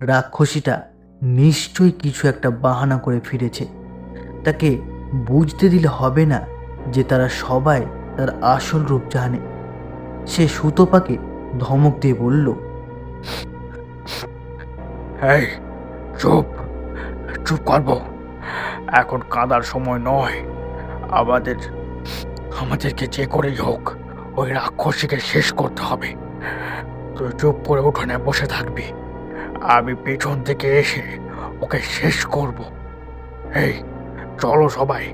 রাক্ষসীটা নিশ্চয়ই কিছু একটা বাহানা করে ফিরেছে। তাকে বুঝতে দিলে হবে না যে তারা সবাই তার আসল রূপ জানে। সে সুতপাকে ধমক দিয়ে বলল, এই চুপ, চুপ করবো। এখন কাঁদার সময় নয়। আমাদের আমাদেরকে যে করেই হোক ওই রাক্ষসীকে শেষ করতে হবে। তুই চুপ করে উঠোনে বসে থাকবি, আমি পেছন থেকে এসে ওকে শেষ করব। এই চলো সবাই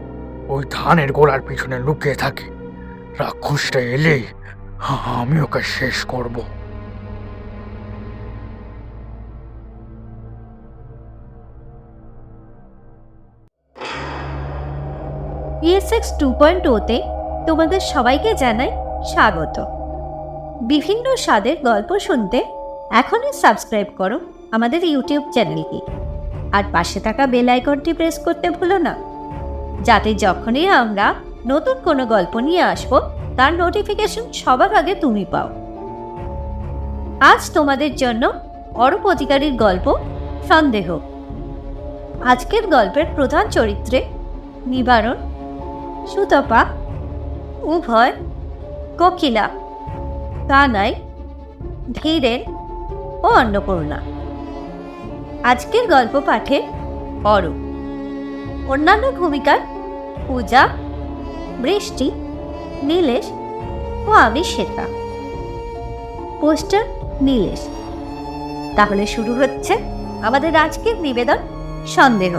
ওই ধানের গোড়ার পিছনে লুকিয়ে থাকি। রাক্ষসটা এলেই আমি ওকে শেষ করব। PSX 2.0-তে তোমাদের সবাইকে জানাই স্বাগত। বিভিন্ন স্বাদের গল্প শুনতে এখনই সাবস্ক্রাইব করো আমাদের ইউটিউব চ্যানেলটি, আর পাশে থাকা বেল আইকনটি প্রেস করতে ভুলো না, যাতে যখনই আমরা নতুন কোনো গল্প নিয়ে আসবো তার নোটিফিকেশন সবার আগে তুমি পাও। আজ তোমাদের জন্য অরূপ অধিকারীর গল্প সন্দেহ। আজকের গল্পের প্রধান চরিত্রে নিবারণ, সুতপা, উভয়, কোকিলা, কানাই, ধীরেন ও অন্নপূর্ণা। আজকের গল্প পাঠে অরূপ। অন্যান্য ভূমিকায় পূজা, বৃষ্টি, নীলেশ ও আমি শ্বেতা। পোস্টার নীলেশ। তাহলে শুরু হচ্ছে আমাদের আজকের নিবেদন সন্দেহ।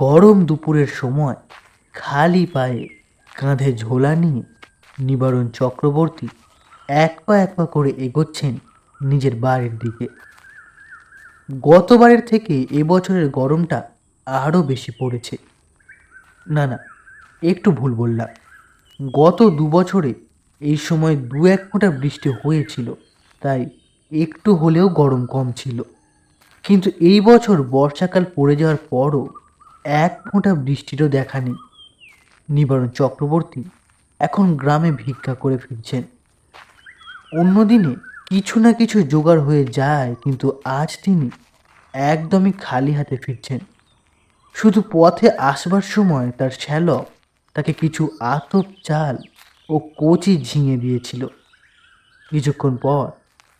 গরম দুপুরের সময় খালি পায়ে কাঁধে ঝোলা নিয়ে নিবারণ চক্রবর্তী এক পা করে এগোচ্ছেন নিজের বাড়ির দিকে। গতবারের থেকে এবছরের গরমটা আরও বেশি পড়েছে। না না, একটু ভুল বললাম। গত 2 বছরে এই সময় 1 ফোঁটা বৃষ্টি হয়েছিল, তাই একটু হলেও গরম কম ছিল। কিন্তু এই বছর বর্ষাকাল পড়ে যাওয়ার পরও 1 ফোঁটা বৃষ্টিরও দেখা নেই। নিবারণ চক্রবর্তী এখন গ্রামে ভিক্ষা করে ফিরছেন। অন্যদিনে কিছু না কিছু জোগাড় হয়ে যায়, কিন্তু আজ তিনি একদমই খালি হাতে ফিরছেন। শুধু পথে আসবার সময় তার শ্যালক তাকে কিছু আতপ চাল ও কচি ঝিঙে দিয়েছিল। কিছুক্ষণ পর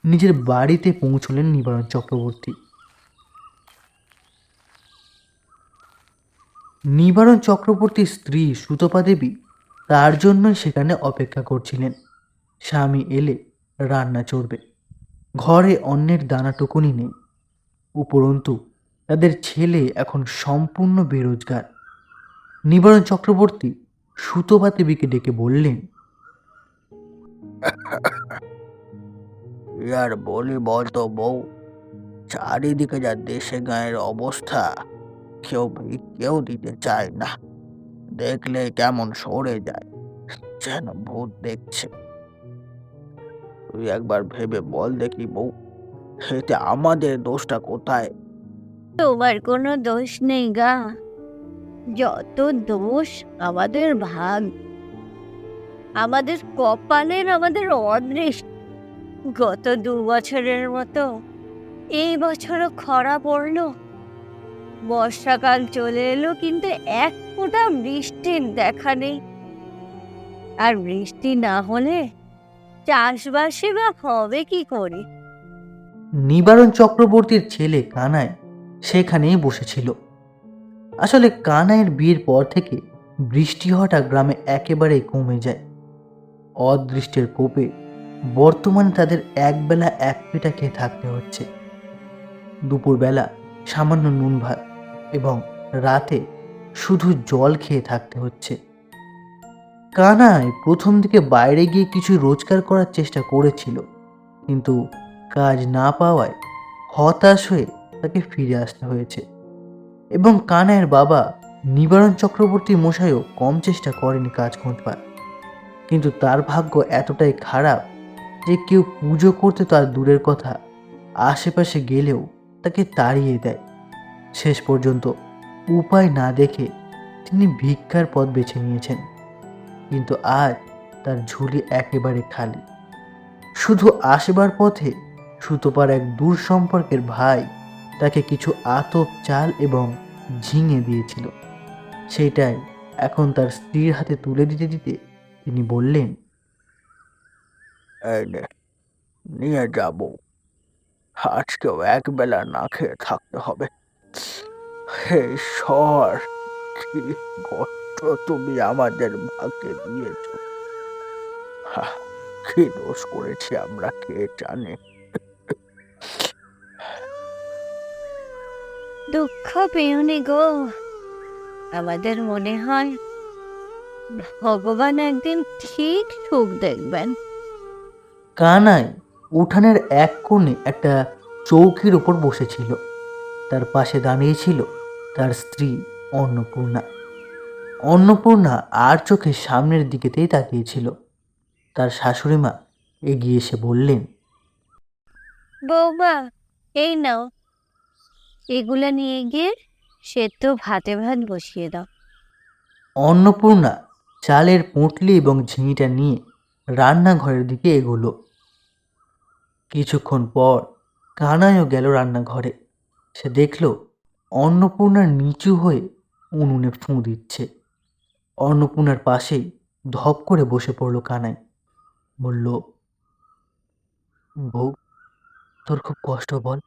নিজের বাড়িতে পৌঁছলেন নিবারণ চক্রবর্তী। নিবারণ চক্রবর্তীর স্ত্রী সুতপা দেবী তার জন্যই সেখানে অপেক্ষা করছিলেন। স্বামী এলে রান্না চড়বে। ঘরে অন্যের দানাটুকুনি নেই। উপরন্তু তাদের ছেলে এখন সম্পূর্ণ বেরোজগার। নিবারণ চক্রবর্তী সুতপা দেবীকে ডেকে বললেন, আর বলি বলতো বউ, চারিদিকে যা দেশে গাঁয়ের অবস্থা, কেউ দিতে চায় না। দেখলে কেমন সরে যায়, যেন ভূত দেখছে। তুই একবার ভেবে বল দেখি বউ, এতে আমাদের দোষটা কোথায়? তোমার কোনো দোষ নেই গা, যত দোষ আমাদের ভাগ, আমাদের কপালের, আমাদের অদৃষ্ট। গত 2 বছরের মতো এই বছরও খরা পড়লো, বর্ষাকাল চলে এলো, কিন্তু এক ফোঁটা বৃষ্টির দেখা নেই। আর বৃষ্টি না হলে চাষবাসই বা হবে কি করে? নিবারণ চক্রবর্তীর ছেলে কানাই সেখানেই বসেছিল। আসলে কানাইয়ের বিয়ের পর থেকে বৃষ্টি হওয়াটা গ্রামে একেবারেই কমে যায়। অদৃষ্টের কোপে বর্তমানে তাদের একবেলা এক পেটা খেয়ে থাকতে হচ্ছে। দুপুরবেলা সামান্য নুন ভাত এবং রাতে শুধু জল খেয়ে থাকতে হচ্ছে। কানাই প্রথম দিকে বাইরে গিয়ে কিছু রোজগার করার চেষ্টা করেছিল, কিন্তু কাজ না পাওয়ায় হতাশ হয়ে তাকে ফিরে আসতে হয়েছে। এবং কানাইয়ের বাবা নিবারণ চক্রবর্তী মশাইও কম চেষ্টা করেনি কাজ খুঁজবার, কিন্তু তার ভাগ্য এতটাই খারাপ যে কেউ পুজো করতে তার দূরের কথা, আশেপাশে গেলেও তাকে তাড়িয়ে দেয়। শেষ পর্যন্ত উপায় না দেখে তিনি ভিক্ষার পথ বেছে নিয়েছেন। কিন্তু আজ তার ঝুলি একেবারে খালি। শুধু আসবার পথে সুতোপার এক দূর সম্পর্কের ভাই তাকে কিছু আতপ চাল এবং ঝিঙে দিয়েছিল। সেইটাই এখন তার স্ত্রীর হাতে তুলে দিতে দিতে তিনি বললেন, এই নে, নিয়ে যাব। আজকেও একবেলা না খেয়ে থাকতে হবে। হে ঈশ্বর, কি কষ্ট তুমি আমাদের ভাগ্যে দিয়েছ। হা, কি দোষ করেছি আমরা কে জানে। দুঃখ পেয়নি গো। আমাদের মনে হয় ভগবান একদিন ঠিক সুখ দেখবেন। কানাই উঠানের এক কোণে একটা চৌকির উপর বসেছিল। তার পাশে দাঁড়িয়েছিল তার স্ত্রী অন্নপূর্ণা। অন্নপূর্ণা আর চোখে সামনের দিকেতেই তাকিয়েছিল। তার শাশুড়ি মা এগিয়ে এসে বললেন, বৌমা, এই নাও, এগুলা নিয়ে গিয়ে সেদ্ধ ভাতে ভাত বসিয়ে দাও। অন্নপূর্ণা চালের পুঁটলি এবং ঝিঙিটা নিয়ে রান্নাঘরের দিকে এগোলো। কিছুক্ষণ পর কানাইও গেল রান্নাঘরে। সে দেখল অন্নপূর্ণার নিচু হয়ে উনুনে ফুঁ দিচ্ছে। অন্নপূর্ণার পাশেই ধপ করে বসে পড়ল কানাই। বলল, বউ, তোর খুব কষ্ট বল?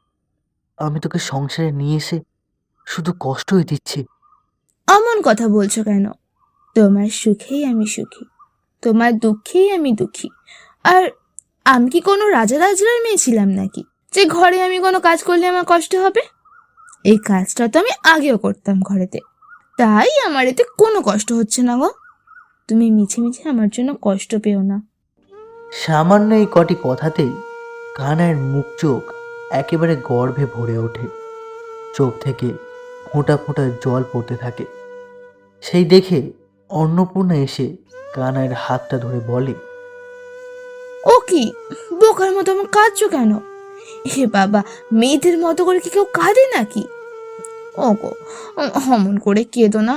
আমি তোকে সংসারে নিয়ে এসে শুধু কষ্টই দিচ্ছি। অমন কথা বলছো কেন? তোমার সুখেই আমি সুখী, তোমার দুঃখেই আমি দুঃখী। আর আমি কি কোনো রাজা রাজরার মেয়ে ছিলাম নাকি যে ঘরে আমি কোনো কাজ করলে আমার কষ্ট হবে? এই কাজটা তো আমি আগেও করতাম ঘরেতে, তাই আমার এতে কোনো কষ্ট হচ্ছে না গো। তুমি মিছে মিছে আমার জন্য কষ্ট পেও না। সামান্য এই কটি কথাতেই কানাইয়ের মুখ চোখ একেবারে গর্ভে ভরে ওঠে। চোখ থেকে ফোঁটা ফোঁটা জল পড়তে থাকে। সেই দেখে অন্নপূর্ণা এসে কানাইয়ের হাতটা ধরে বলে, ও কি বোকার মতো আমার কাঁদছো কেন? হে বাবা, মেয়েদের মতো করে কি কেউ কাঁদে নাকি? ও গো, অমন করে কেঁদো না।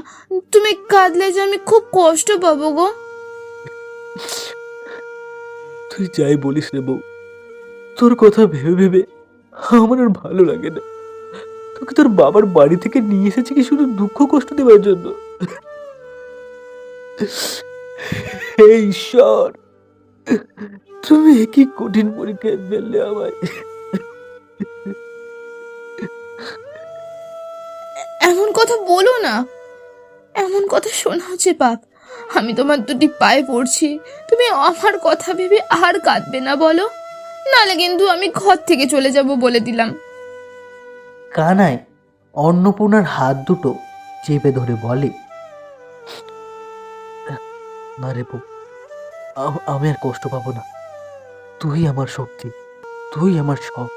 তুমি কাঁদলে যে আমি খুব কষ্ট পাবো গো। তুই যাই বলিস রে বউ, তোর কথা ভেবে ভেবে আমার আর ভালো লাগে না। তোকে তোর বাবার বাড়ি থেকে নিয়ে এসেছি কি শুধু দুঃখ কষ্ট দেওয়ার জন্য? হে ঈশ্বর, তুমি কি কঠিন পরীক্ষায় ফেললে আমায়। এমন কথা বলো না, এমন কথা শোনা হচ্ছে পাপ। আমি তোমার দুটি পায়ে পড়ছি, তুমি আমার কথা ভেবে আর কাঁদবে না বলো, নালে কিন্তু আমি ঘর থেকে চলে যাব বলে দিলাম। কানাই অন্নপূর্ণার হাত দুটো চেপে ধরে বলে, না রে বউ, আমি আর কষ্ট পাবো না। তুই আমার শক্তি, তুই আমার সব।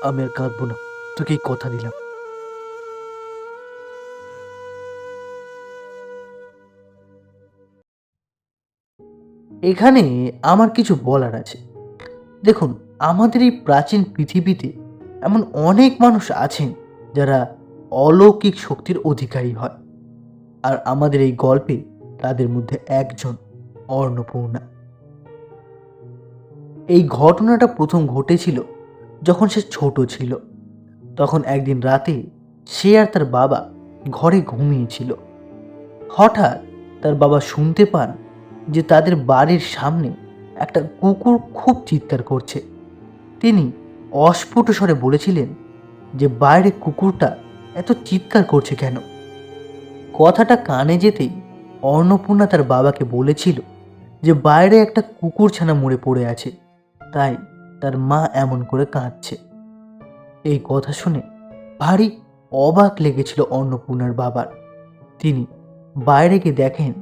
আমি আর কাঁদবো না, তোকে এই কথা দিলাম। এখানে আমার কিছু বলার আছে। দেখুন, আমাদের এই প্রাচীন পৃথিবীতে এমন অনেক মানুষ আছেন যারা অলৌকিক শক্তির অধিকারী হয়। আর আমাদের এই গল্পে তাদের মধ্যে একজন অন্নপূর্ণা। এই ঘটনাটা প্রথম ঘটেছিল যখন সে ছোট ছিল। তখন একদিন রাতে সে আর তার বাবা ঘরে ঘুমিয়েছিল। হঠাৎ তার বাবা শুনতে পান যে তাদের বাড়ির সামনে একটা কুকুর খুব চিৎকার করছে। তিনি অস্ফুট স্বরে বলেছিলেন যে বাইরে কুকুরটা এত চিৎকার করছে কেন। কথাটা কানে যেতেই অন্নপূর্ণা তার বাবাকে বলেছিল যে বাইরে একটা কুকুর ছানা মরে পড়ে আছে, তাই তার মা এমন করে কাঁদছে। এই কথা শুনে ভারী অবাক লেগেছিল অন্নপূর্ণার বাবার। তিনি বাইরে গিয়ে দেখেন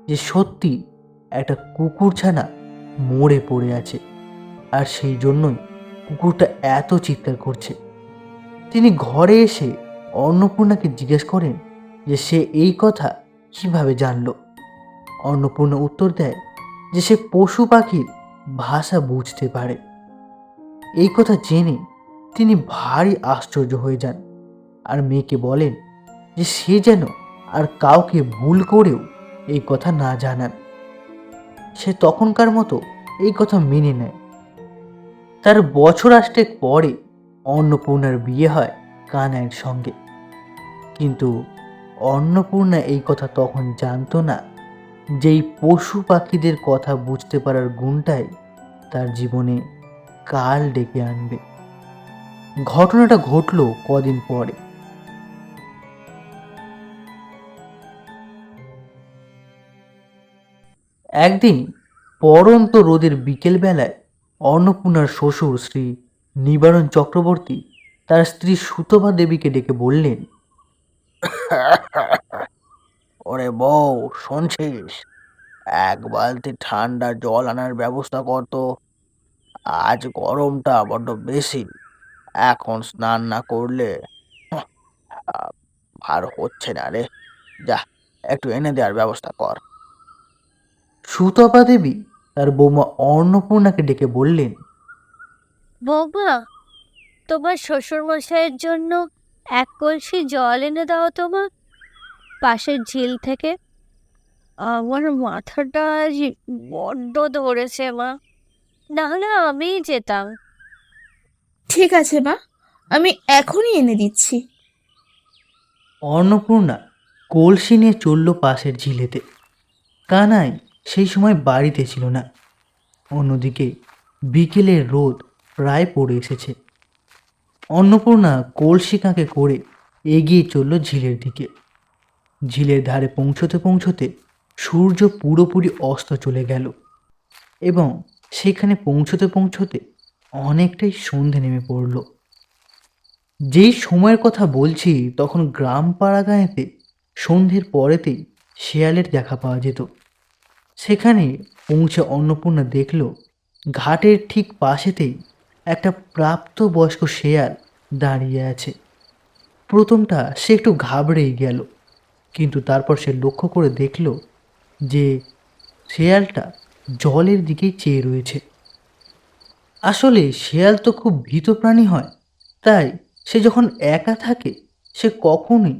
যে সত্যি একটা কুকুর ছানা মরে পড়ে আছে, আর সেই জন্যই কুকুরটা এত চিৎকার করছে। তিনি ঘরে এসে অন্নপূর্ণাকে জিজ্ঞেস করেন যে সে এই কথা কিভাবে জানলো। অন্নপূর্ণা উত্তর দেয় যে সে পশু পাখির ভাষা বুঝতে পারে। এই কথা জেনে তিনি ভারী আশ্চর্য হয়ে যান আর মেয়েকে বলেন যে সে যেন আর কাউকে ভুল করেও এই কথা না জানান। সে তখনকার মতো এই কথা মেনে নেয়। তার বছর 8 পরে অন্নপূর্ণার বিয়ে হয় কানাইয়ের সঙ্গে। কিন্তু অন্নপূর্ণা এই কথা তখন জানতো না যে এই পশু পাখিদের কথা বুঝতে পারার গুণটাই তার জীবনে কাল ডেকে আনবে। ঘটনাটা ঘটলো কদিন পরে। একদিন পড়ন্ত রোদের বিকেল বেলায় অন্নপূর্ণার শ্বশুর শ্রী নিবারণ চক্রবর্তী তার স্ত্রী সুতপা দেবীকে ডেকে বললেন, ওরে বউ, শুনছিস? এক বালতি ঠান্ডা জল আনার ব্যবস্থা কর তো। আজ গরমটা বড্ড বেশি। এখন স্নান না করলে হাহ, আহ, আর হচ্ছে না রে। যা, একটু এনে দেওয়ার ব্যবস্থা কর। সুতপা দেবী তার বৌমা অন্নপূর্ণাকে ডেকে বললেন, বৌমা, তোমার শ্বশুর মশাইয়ের জন্য 1 কলসি জল এনে দাও তোমার পাশের ঝিল থেকে। আমার মাথাটা আজ বড্ড ধরেছে মা, নাহলে আমিই যেতাম। ঠিক আছে মা, আমি এখনই এনে দিচ্ছি। অন্নপূর্ণা কলসি নিয়ে চলল পাশের ঝিলেতে। কানাই সেই সময় বাড়িতে ছিল না। অন্যদিকে বিকেলের রোদ প্রায় পড়ে এসেছে। অন্নপূর্ণা কলসি কাঁখে করে এগিয়ে চলল ঝিলের দিকে। ঝিলের ধারে পৌঁছতে পৌঁছতে সূর্য পুরোপুরি অস্ত চলে গেল এবং সেখানে পৌঁছতে পৌঁছতে অনেকটাই সন্ধে নেমে পড়ল। যেই সময়ের কথা বলছি তখন গ্রাম পাড়া গাঁয়েতে সন্ধ্যের পরেতেই শেয়ালের দেখা পাওয়া যেত। সেখানে পৌঁছে অন্নপূর্ণা দেখল ঘাটের ঠিক পাশেতেই একটা প্রাপ্তবয়স্ক শেয়াল দাঁড়িয়ে আছে। প্রথমটা সে একটু ঘাবড়েই গেল, কিন্তু তারপর সে লক্ষ্য করে দেখল যে শেয়ালটা জলের দিকেই চেয়ে রয়েছে। আসলে শেয়াল তো খুব ভীত প্রাণী হয়, তাই সে যখন একা থাকে সে কখনোই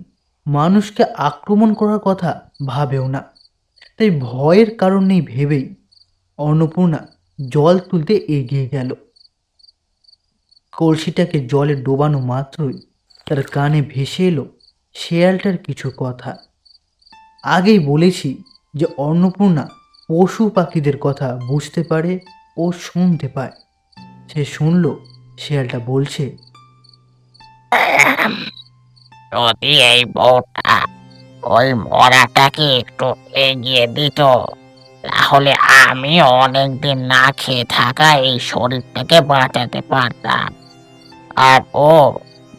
মানুষকে আক্রমণ করার কথা ভাবেও না। তাই ভয়ের কারণ নেই ভেবেই অন্নপূর্ণা জল তুলতে এগিয়ে গেল। কলসিটাকে জলে ডোবানো মাত্রই তার কানে ভেসে এলো শেয়ালটার কিছু কথা। আগেই বলেছি যে অন্নপূর্ণা পশু পাখিদের কথা বুঝতে পারে ও শুনতে পায়। সে শুনল শেয়ালটা বলছে, যদি এই বউটা ওই মরাটাকে একটু এগিয়ে দিত, তাহলে আমি অনেকদিন না খেয়ে থাকা এই শরীরটাকে বাঁচাতে পারতাম। আর ও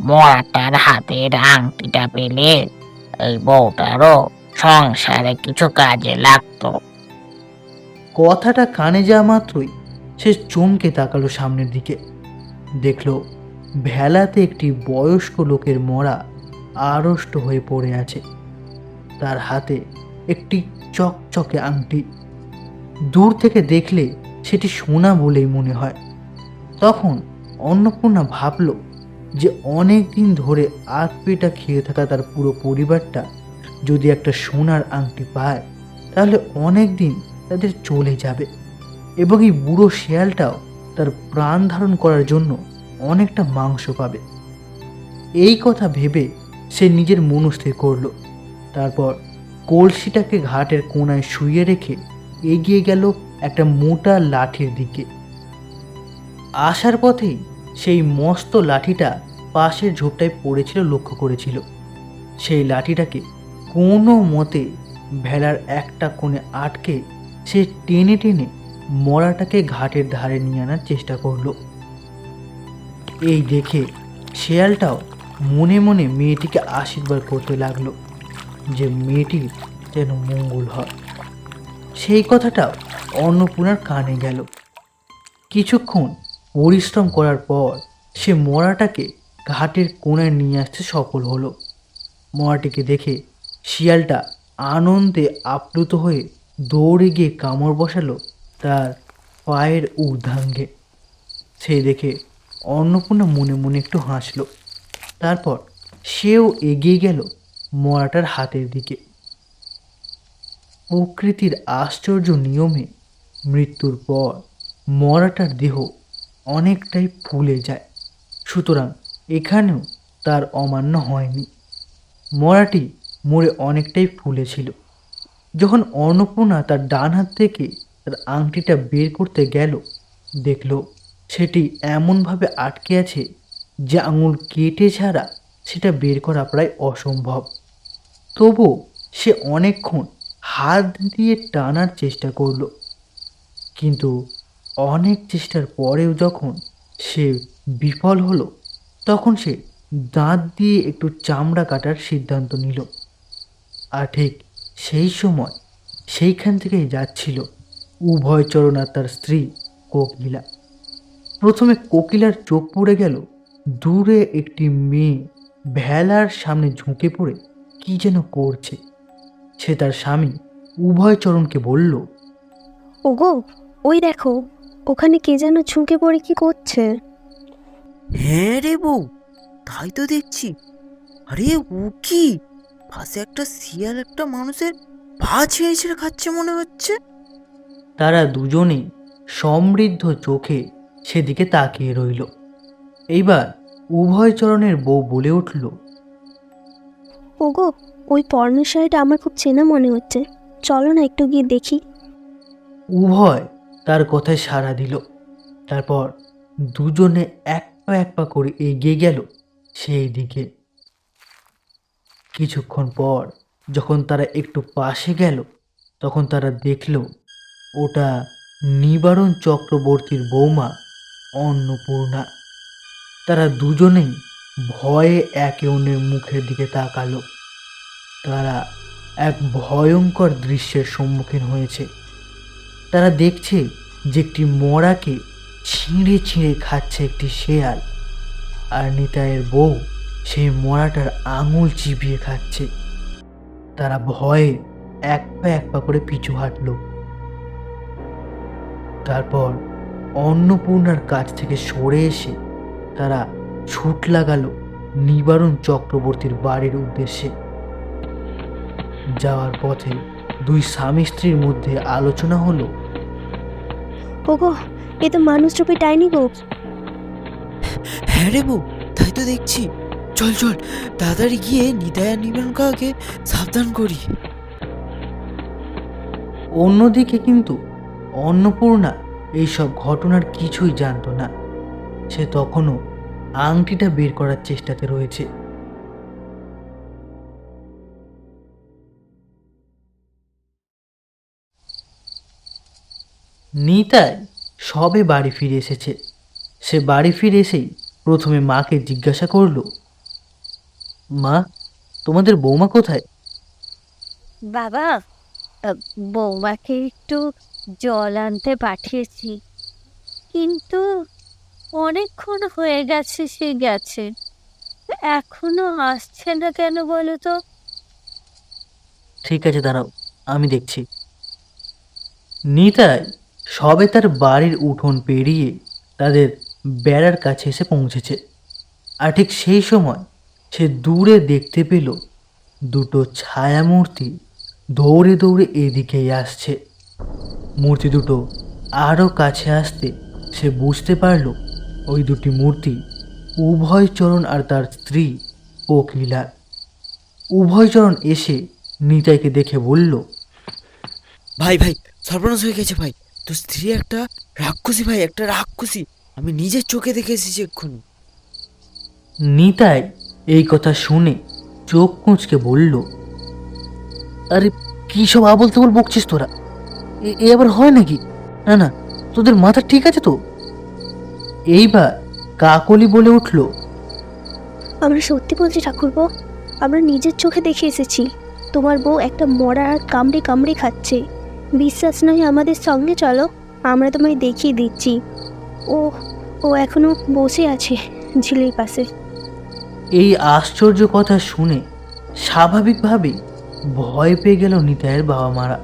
মরাটার হাতের আংটিটা পেলে এই বউটারও সংসারে কিছু কাজে লাগতো। কথাটা কানে যাওয়া মাত্রই সে চমকে তাকালো সামনের দিকে। দেখল ভেলাতে একটি বয়স্ক লোকের মরা আড়ষ্ট হয়ে পড়ে আছে। তার হাতে একটি চকচকে আংটি। দূর থেকে দেখলে সেটি সোনা বলেই মনে হয়। তখন অন্নপূর্ণা ভাবল যে অনেক দিন ধরে আধপেটা খেয়ে থাকা তার পুরো পরিবারটা যদি একটা সোনার আংটি পায় তাহলে অনেক দিন তাদের চলে যাবে এবং এই বুড়ো শেয়ালটাও তার প্রাণ ধারণ করার জন্য অনেকটা মাংস পাবে। এই কথা ভেবে সে নিজের মনস্থির করল। তারপর কলসিটাকে ঘাটের কোণায় শুইয়ে রেখে এগিয়ে গেল একটা মোটা লাঠির দিকে। আসার পথেই সেই মস্ত লাঠিটা পাশের ঝোপটায় পড়েছিল লক্ষ্য করেছিল। সেই লাঠিটাকে কোনো মতে ভেলার একটা কোণে আটকে সে টেনে টেনে মরাটাকে ঘাটের ধারে নিয়ে আনার চেষ্টা করল। এই দেখে শেয়ালটাও মনে মনে মেয়েটিকে আশীর্বাদ করতে লাগলো যে মেয়েটির যেন মঙ্গল হয়। সেই কথাটাও অন্নপূর্ণার কানে গেল। কিছুক্ষণ পরিশ্রম করার পর সে মরাটাকে ঘাটের কোণায় নিয়ে আসতে সফল হলো। মরাটিকে দেখে শিয়ালটা আনন্দে আপ্লুত হয়ে দৌড়ে গিয়ে কামড় বসালো তার পায়ের ঊর্ধ্বাঙ্গে। সে দেখে অন্নপূর্ণা মনে মনে একটু হাসল। তারপর সেও এগিয়ে গেল মরাটার হাতের দিকে। প্রকৃতির আশ্চর্য নিয়মে মৃত্যুর পর মরাটার দেহ অনেকটাই ফুলে যায়, সুতরাং এখানেও তার অমান্য হয়নি। মরাটি মরে অনেকটাই ফুলেছিল। যখন অন্নপূর্ণা তার ডান হাত থেকে তার আংটিটা বের করতে গেল, দেখল সেটি এমনভাবে আটকে আছে যে আঙুল কেটে ছাড়া সেটা বের করা প্রায় অসম্ভব। তবুও সে অনেকক্ষণ হাত দিয়ে টানার চেষ্টা করলো, কিন্তু অনেক চেষ্টার পরেও যখন সে বিফল হলো, তখন সে দাঁত দিয়ে একটু চামড়া কাটার সিদ্ধান্ত নিল। আর ঠিক সেই সময় সেইখান থেকেই যাচ্ছিল উভয়চরণ আর তার স্ত্রী কোকিলা। প্রথমে কোকিলার চোখ পড়ে গেল দূরে একটি মেয়ে ভেলার সামনে ঝুঁকে পড়ে কি যেন করছে। সে তার স্বামী উভয়চরণকে বলল, ওগো, ওই দেখো, ওখানে কে যেন ঝুঁকে পড়ে কি করছে। হ্যাঁ রে বউ, তাই তো দেখছি। আরে ও কি, পাশে একটা শিয়াল একটা মানুষের পা ছেড়ে ছেড়ে খাচ্ছে মনে হচ্ছে। তারা দুজনেই সমৃদ্ধ চোখে সেদিকে তাকিয়ে রইল। এইবার উভয়চরণের বউ বলে উঠল, ওগো, ওই পর্ণের শাড়িটা আমার খুব চেনা মনে হচ্ছে, চলো না একটু গিয়ে দেখি। উভয় তার কথায় সাড়া দিল। তারপর দুজনে এক পা এক পা করে এগিয়ে গেল সেই দিকে। কিছুক্ষণ পর যখন তারা একটু পাশে গেল, তখন তারা দেখল ওটা নিবারণ চক্রবর্তীর বৌমা অন্নপূর্ণা। তারা দুজনেই ভয়ে একে অন্যের মুখের দিকে তাকালো। তারা এক ভয়ঙ্কর দৃশ্যের সম্মুখীন হয়েছে। তারা দেখছে যে একটি মড়াকে ছিঁড়ে ছিঁড়ে খাচ্ছে একটি শেয়াল, আর নিতাইয়ের বউ সেই মড়াটার আঙুল চিবিয়ে খাচ্ছে। তারা ভয়ে এক পা এক পা করে পিছু হাঁটল। তারপর অন্নপূর্ণার কাছ থেকে সরে এসে তারা ছুট লাগালো নিবারণ চক্রবর্তীর বাড়ির উদ্দেশ্যে। যাওয়ার পথে দুই স্বামী স্ত্রীর মধ্যে আলোচনা হলো, ওগো, এ তো মানুষ রূপী ডাইনি গো। হ্যাঁ রে বউ, তাই তো দেখছি। চল চল, তাড়াতাড়ি গিয়ে নিতাই আর নিবারণ কাকাকে সাবধান করি। অন্যদিকে কিন্তু অন্নপূর্ণা এইসব ঘটনার কিছুই জানতো না। সে তখনও আংটিটা বের করার চেষ্টাতে রয়েছে। নিতাই সবে বাড়ি ফিরে এসেছে। সে বাড়ি ফিরে এসেই প্রথমে মাকে জিজ্ঞাসা করলো, মা, তোমাদের বৌমা কোথায়? বাবা, বৌমাকে একটু জল আনতে পাঠিয়েছি, কিন্তু অনেকক্ষণ হয়ে গেছে সে গেছে, এখনো আসছে না কেন বলো তো? ঠিক আছে, দাঁড়াও, আমি দেখছি। নিতাই সবে তার বাড়ির উঠোন পেরিয়ে তাদের বেড়ার কাছে এসে পৌঁছেছে। আর ঠিক সেই সময় সে দূরে দেখতে পেল দুটো ছায়ামূর্তি দৌড়ে দৌড়ে এদিকেই আসছে। মূর্তি দুটো আরও কাছে আসতে সে বুঝতে পারল ওই দুটি মূর্তি উভয়চরণ আর তার স্ত্রী কোকিলার। উভয়চরণ এসে নিতাইকে দেখে বলল, ভাই ভাই, সর্বনাশ হয়ে গেছে ভাই। তোর স্ত্রী একটা রাক্ষসী ভাই, একটা রাক্ষসী। আমি নিজের চোখে দেখে এসেছি এক্ষুনি। নিতাই এই কথা শুনে চোখ কুঁচকে বলল, আরে কী সব আবল তাবল বকছিস তোরা? এ আবার হয় নাকি? না না, তোদের মাথা ঠিক আছে তো? এইবার কাকলি বলে উঠল, আমরা সত্যি বলছি ঠাকুরপো, আমরা নিজের চোখে দেখে এসেছি। তোমার বউ একটা মরা আর কামড়ে কামড়ে খাচ্ছে। বিশ্বাস নয় আমাদের সঙ্গে চলো, আমরা তোমায় দেখিয়ে দিচ্ছি। ও ও এখনো বসে আছে ঝিলের পাশে। এই আশ্চর্য কথা শুনে স্বাভাবিকভাবেই ভয় পেয়ে গেল নিতাইয়ের বাবা মারা।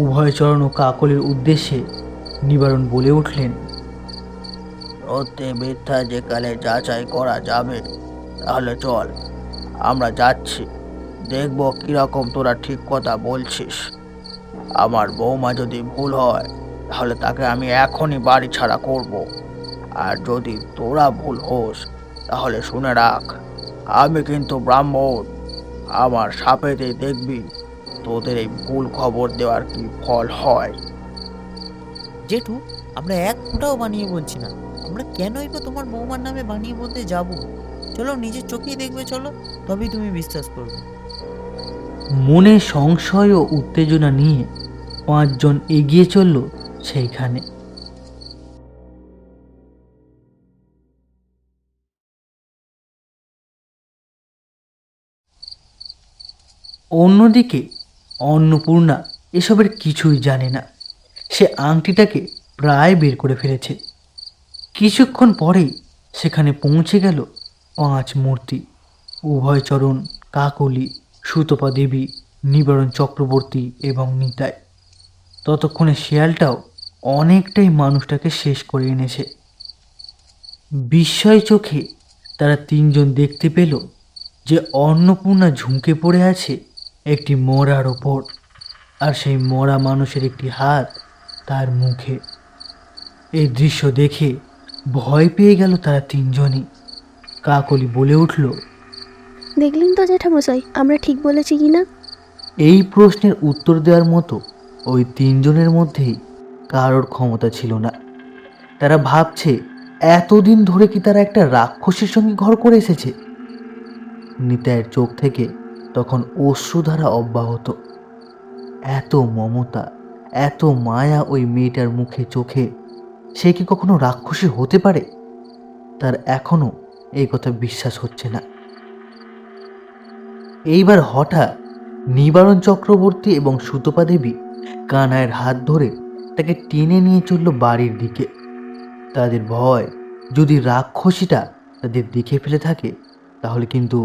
উভয়চরণ ও কাকলির উদ্দেশ্যে নিবারণ বলে উঠলেন, সত্যি মিথ্যা যেকালে যাচাই করা যাবে, তাহলে চল, আমরা যাচ্ছি। দেখবো কিরকম তোরা ঠিক কথা বলছিস। আমার বৌমা যদি ভুল হয়, তাহলে তাকে আমি এখনই বাড়ি ছাড়া করব। আর যদি তোরা ভুল হোস, তাহলে শুনে রাখ, আমি কিন্তু ব্রাহ্মণ। আমার সাপেতেই দেখবি তোদের এই ভুল খবর দেওয়ার কি ফল হয়। জেঠু, আমরা এক ফোঁটাও বানিয়ে বলছি না। আমরা কেনই বা তোমার বৌমার নামে বানিয়ে বলতে যাব? চলো, নিজের চোখেই দেখবে, চলো, তবেই তুমি বিশ্বাস করবে। মনে সংশয় ও উত্তেজনা নিয়ে 5 জন এগিয়ে চলল সেইখানে। অন্যদিকে অন্নপূর্ণা এসবের কিছুই জানে না। সে আংটিটাকে প্রায় বের করে ফেলেছে। কিছুক্ষণ পরেই সেখানে পৌঁছে গেল 5 মূর্তি: উভয়চরণ, কাকলি, সুতপা দেবী, নিবারণ চক্রবর্তী এবং নিতাই। ততক্ষণে শেয়ালটাও অনেকটাই মানুষটাকে শেষ করে এনেছে। বিস্ময় চোখে তারা 3 জন দেখতে পেল যে অন্নপূর্ণা ঝুঁকে পড়ে আছে একটি মরার ওপর, আর সেই মরা মানুষের একটি হাত তার মুখে। এই দৃশ্য দেখে ভয় পেয়ে গেল তারা 3 জনই। কাকলি বলে উঠল, দেখলেন তো জ্যাঠামশাই, আমরা ঠিক বলেছি কি না? এই প্রশ্নের উত্তর দেওয়ার মতো ওই 3 জনের মধ্যেই কারোর ক্ষমতা ছিল না। তারা ভাবছে, এতদিন ধরে কি তারা একটা রাক্ষসীর সঙ্গে ঘর করে এসেছে? নিতাইয়ের চোখ থেকে তখন অশ্রুধারা অব্যাহত। এত মমতা, এত মায়া ওই মেয়েটার মুখে চোখে, সে কি কখনো রাক্ষসী হতে পারে? তার এখনো এই কথা বিশ্বাস হচ্ছে না। এইবার হঠাৎ নিবারণ চক্রবর্তী এবং সুতপা দেবী কানাইয়ের হাত ধরে তাকে টেনে নিয়ে চলল বাড়ির দিকে। তাদের ভয়, যদি রাক্ষসীটা তাদের দেখে ফেলে থাকে, তাহলে কিন্তু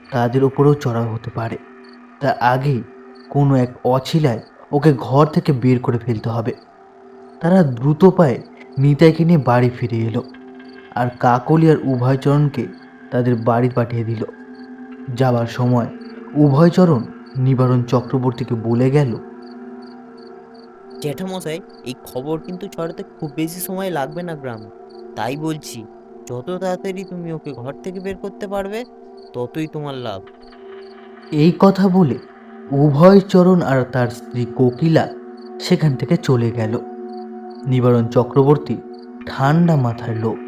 তাদের উপরেও চড়াও হতে পারে। তার আগেই কোনো এক অছিলায় ওকে ঘর থেকে বের করে ফেলতে হবে। তারা দ্রুত পায়ে নিতাইকে নিয়ে বাড়ি ফিরে এলো, আর কাকলি আর উভয়চরণকে তাদের বাড়ি পাঠিয়ে দিল। যাবার সময় উভয়চরণ নিবারণ চক্রবর্তীকে বলে গেল, জ্যাঠামশাই, এই খবর কিন্তু ছড়াতে খুব বেশি সময় লাগবে না গ্রামে। তাই বলছি, যত তাড়াতাড়ি তুমি ওকে ঘর থেকে বের করতে পারবে, ততই তোমার লাভ। এই কথা বলে উভয়চরণ আর তার স্ত্রী কোকিলা সেখান থেকে চলে গেল। নিবারণ চক্রবর্তী ঠান্ডা মাথার লোক,